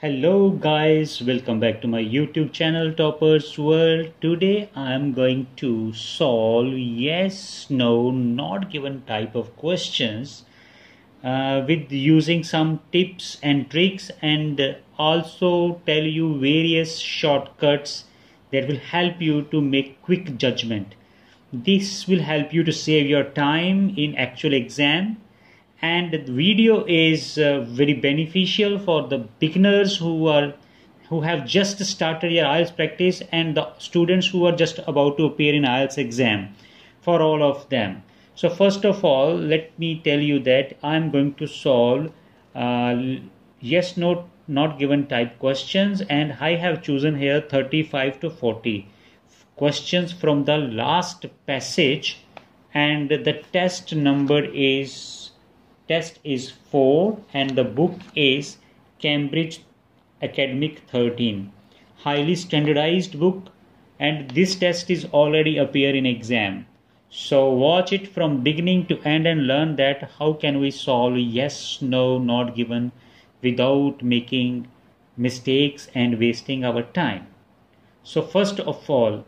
Hello guys, welcome back to my YouTube channel Toppers World. Today I am going to solve yes, no, not given type of questions with using some tips and tricks, and also tell you various shortcuts that will help you to make quick judgment. This will help you to save your time in actual exam, and the video is very beneficial for the beginners who have just started your IELTS practice, and the students who are just about to appear in IELTS exam, for all of them. So first of all, let me tell you that I am going to solve yes, no, not given type questions, and I have chosen here 35 to 40 questions from the last passage, and the test is 4, and the book is Cambridge Academic 13, highly standardized book, and this test is already appear in exam. So watch it from beginning to end and learn that how can we solve yes, no, not given without making mistakes and wasting our time. So first of all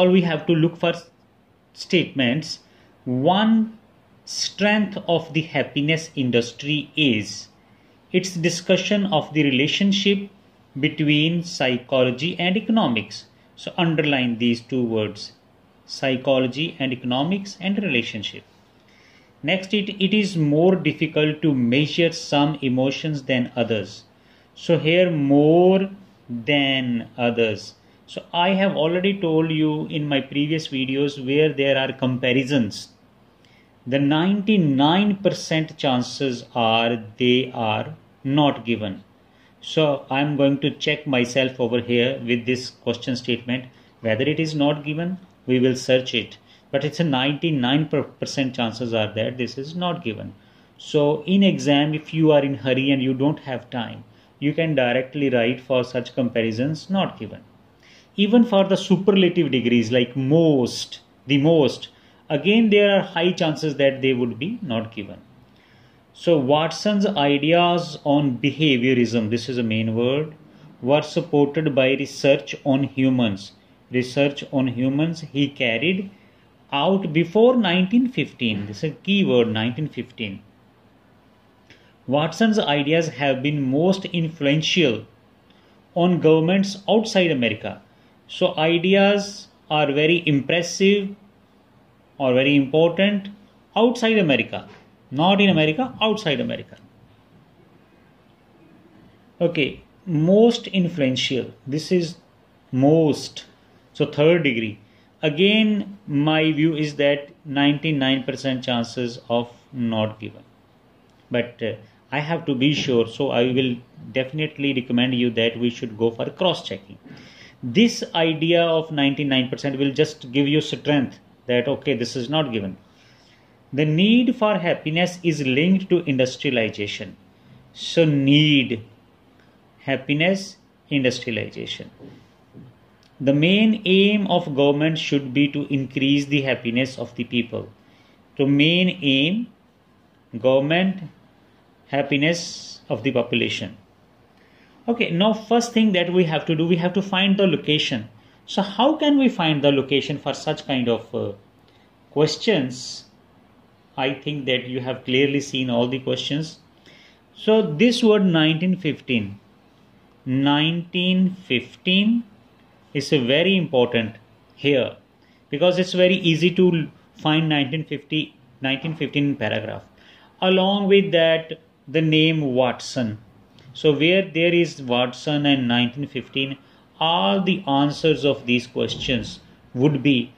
we have to look for statements. One strength of the happiness industry is its discussion of the relationship between psychology and economics. So underline these two words, psychology and economics and relationship. Next, it is more difficult to measure some emotions than others. So here, more than others. So I have already told you in my previous videos where there are comparisons. The 99% chances are they are not given. So I am going to check myself over here with this question statement whether it is not given. We will search it, but it's a 99% chances are that this is not given. So in exam, if you are in hurry and you don't have time, you can directly write for such comparisons not given. Even for the superlative degrees like most, the most, again there are high chances that they would be not given. So Watson's ideas on behaviorism, this is a main word, were supported by research on humans. Research on humans he carried out before 1915. This is a key word, 1915. Watson's ideas have been most influential on governments outside America. So ideas are very impressive or very important outside America, not in America, outside America. Okay, most influential, this is most, so third degree. Again, my view is that 99% chances of not given, but I have to be sure, so I will definitely recommend you that we should go for cross-checking. This idea of 99% will just give you strength that okay, this is not given. The need for happiness is linked to industrialization. So need, happiness, industrialization. The main aim of government should be to increase the happiness of the people. So main aim, government, happiness of the population. Okay, now first thing that we have to do, we have to find the location. So how can we find the location for such kind of questions? I think that you have clearly seen all the questions. So this word 1915 is a very important here because it's very easy to find 1915 paragraph. Along with that, the name Watson. So where there is Watson and 1915, all the answers of these questions would be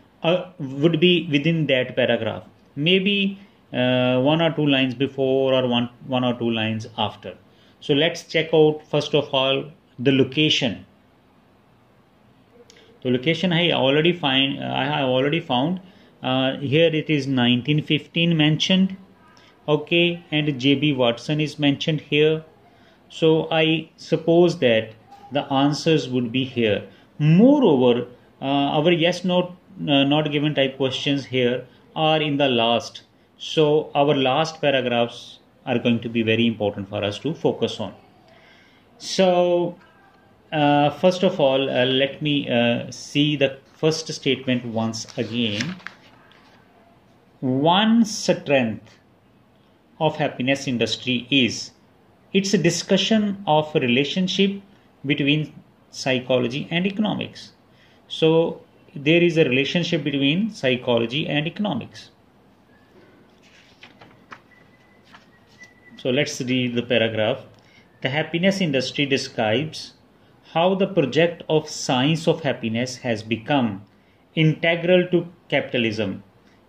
within that paragraph. Maybe one or two lines before or one or two lines after. So let's check out first of all the location. The location I have already found. Here it is 1915 mentioned. Okay, and J.B. Watson is mentioned here. So I suppose that the answers would be here. Moreover, our yes, no, not given type questions here are in the last. So our last paragraphs are going to be very important for us to focus on. So first of all, let me see the first statement once again. One strength of happiness industry is it's a discussion of a relationship between psychology and economics. So there is a relationship between psychology and economics. So let's read the paragraph. The happiness industry describes how the project of science of happiness has become integral to capitalism.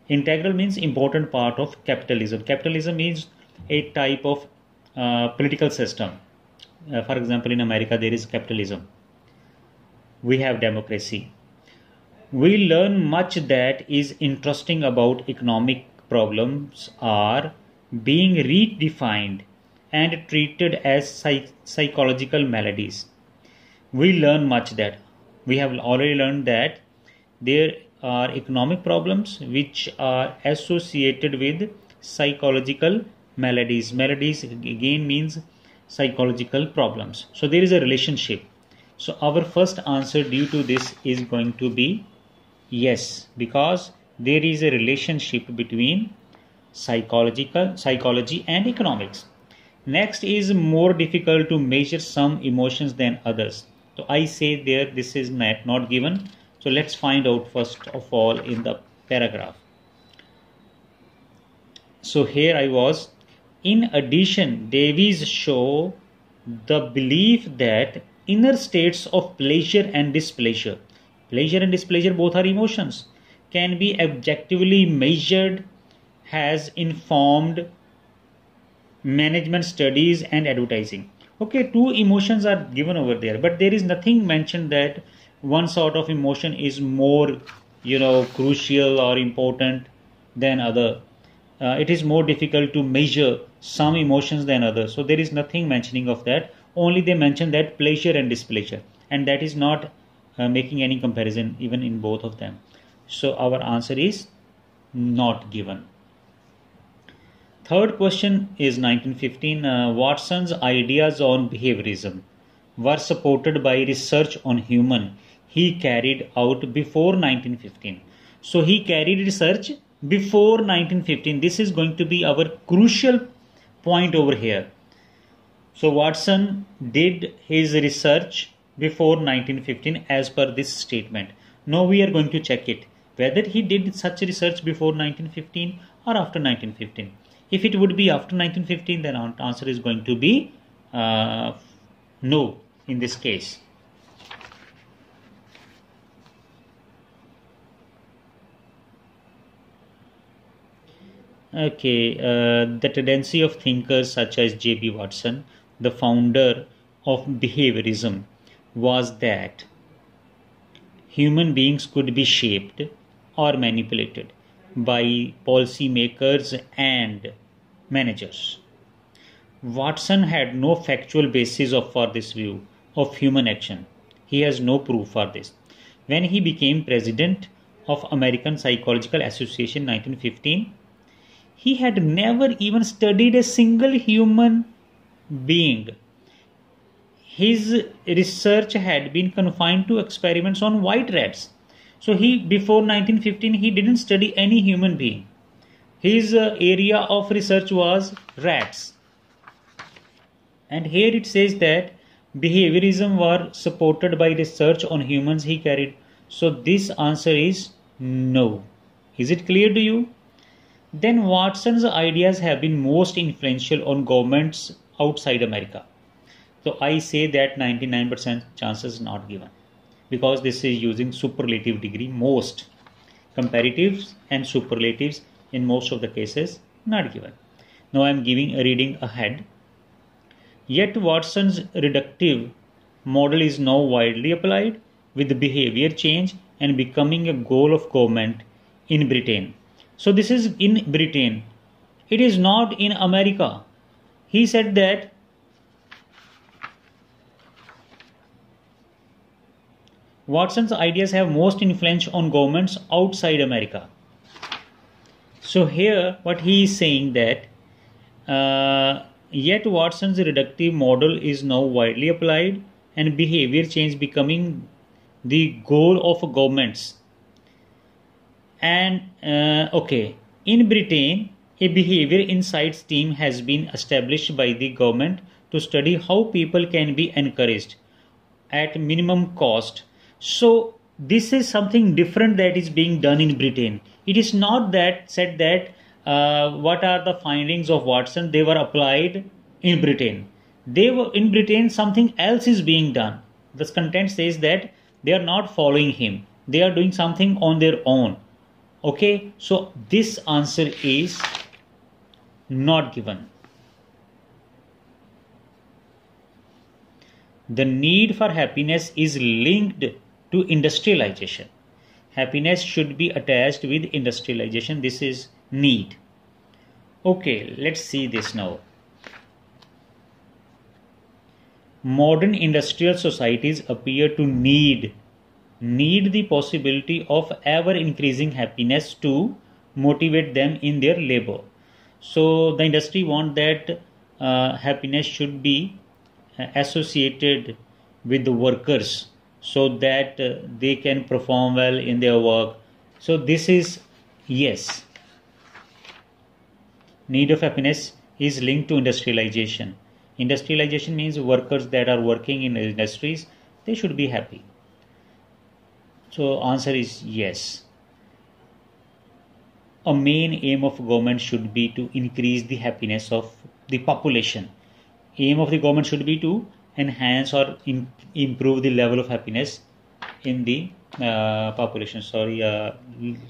Integral means important part of capitalism. Capitalism is a type of political system. For example, in America there is capitalism. We have democracy. We learn much that is interesting about economic problems are being redefined and treated as psychological maladies. We learn much that we have already learned that there are economic problems which are associated with psychological maladies. Maladies again means psychological problems. So there is a relationship. So our first answer due to this is going to be yes, because there is a relationship between psychology and economics. Next is more difficult to measure some emotions than others. So I say there this is not given. So let's find out first of all in the paragraph. So here I was. In addition, Davies show the belief that inner states of pleasure and displeasure both are emotions, can be objectively measured, has informed management studies and advertising. Okay, two emotions are given over there, but there is nothing mentioned that one sort of emotion is more crucial or important than other. It is more difficult to measure some emotions than others. So there is nothing mentioning of that. Only they mention that pleasure and displeasure, and that is not making any comparison even in both of them. So our answer is not given. Third question is 1915. Watson's ideas on behaviorism were supported by research on human he carried out before 1915. So he carried research before 1915. This is going to be our crucial point over here. So Watson did his research before 1915 as per this statement. Now we are going to check it whether he did such research before 1915 or after 1915. If it would be after 1915, then our answer is going to be no in this case. Okay, the tendency of thinkers such as J.B. Watson, the founder of behaviorism, was that human beings could be shaped or manipulated by policymakers and managers. Watson had no factual basis for this view of human action. He has no proof for this. When he became president of American Psychological Association in 1915, he had never even studied a single human being. His research had been confined to experiments on white rats. So before 1915, he didn't study any human being. His area of research was rats. And here it says that behaviorism was supported by research on humans he carried. So this answer is no. Is it clear to you? Then Watson's ideas have been most influential on governments outside America. So I say that 99% chances not given, because this is using superlative degree most. Comparatives and superlatives in most of the cases not given. Now I am giving a reading ahead. Yet Watson's reductive model is now widely applied with behavior change and becoming a goal of government in Britain. So this is in Britain. It is not in America. He said that Watson's ideas have most influence on governments outside America. So here what he is saying that Yet Watson's reductive model is now widely applied and behavior change becoming the goal of governments. And okay, in Britain, a behavior insights team has been established by the government to study how people can be encouraged at minimum cost. So this is something different that is being done in Britain. It is not that said that what are the findings of Watson, they were applied in Britain. They were in Britain, something else is being done. This content says that they are not following him. They are doing something on their own. Okay, so this answer is not given. The need for happiness is linked to industrialization. Happiness should be attached with industrialization. This is need. Okay, let's see this now. Modern industrial societies appear to need the possibility of ever increasing happiness to motivate them in their labor. So the industry want that happiness should be associated with the workers so that they can perform well in their work. So this is yes. Need of happiness is linked to industrialization. Industrialization means workers that are working in industries, they should be happy. So answer is yes. A main aim of government should be to increase the happiness of the population. Aim of the government should be to enhance or improve the level of happiness in the population. Sorry,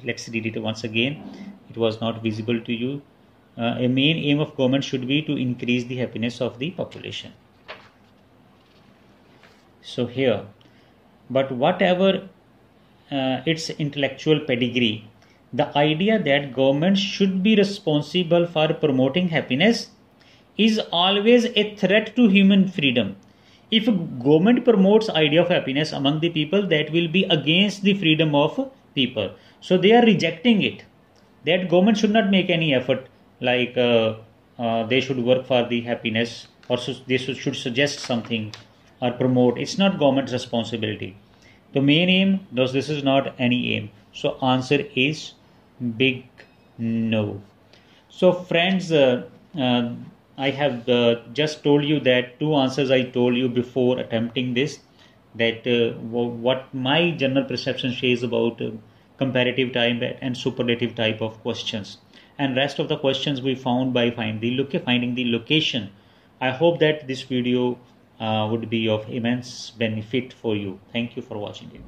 let's read it once again. It was not visible to you. A main aim of government should be to increase the happiness of the population. So here, but whatever its intellectual pedigree, the idea that government should be responsible for promoting happiness is always a threat to human freedom. If government promotes idea of happiness among the people, that will be against the freedom of people. So they are rejecting it. That government should not make any effort like they should work for the happiness or they should suggest something or promote. It's not government's responsibility. The main aim, thus this is not any aim. So answer is big no. So friends, I have just told you that two answers I told you before attempting this, that what my general perception says about comparative type and superlative type of questions. And rest of the questions we found by finding the location. I hope that this video would be of immense benefit for you. Thank you for watching it.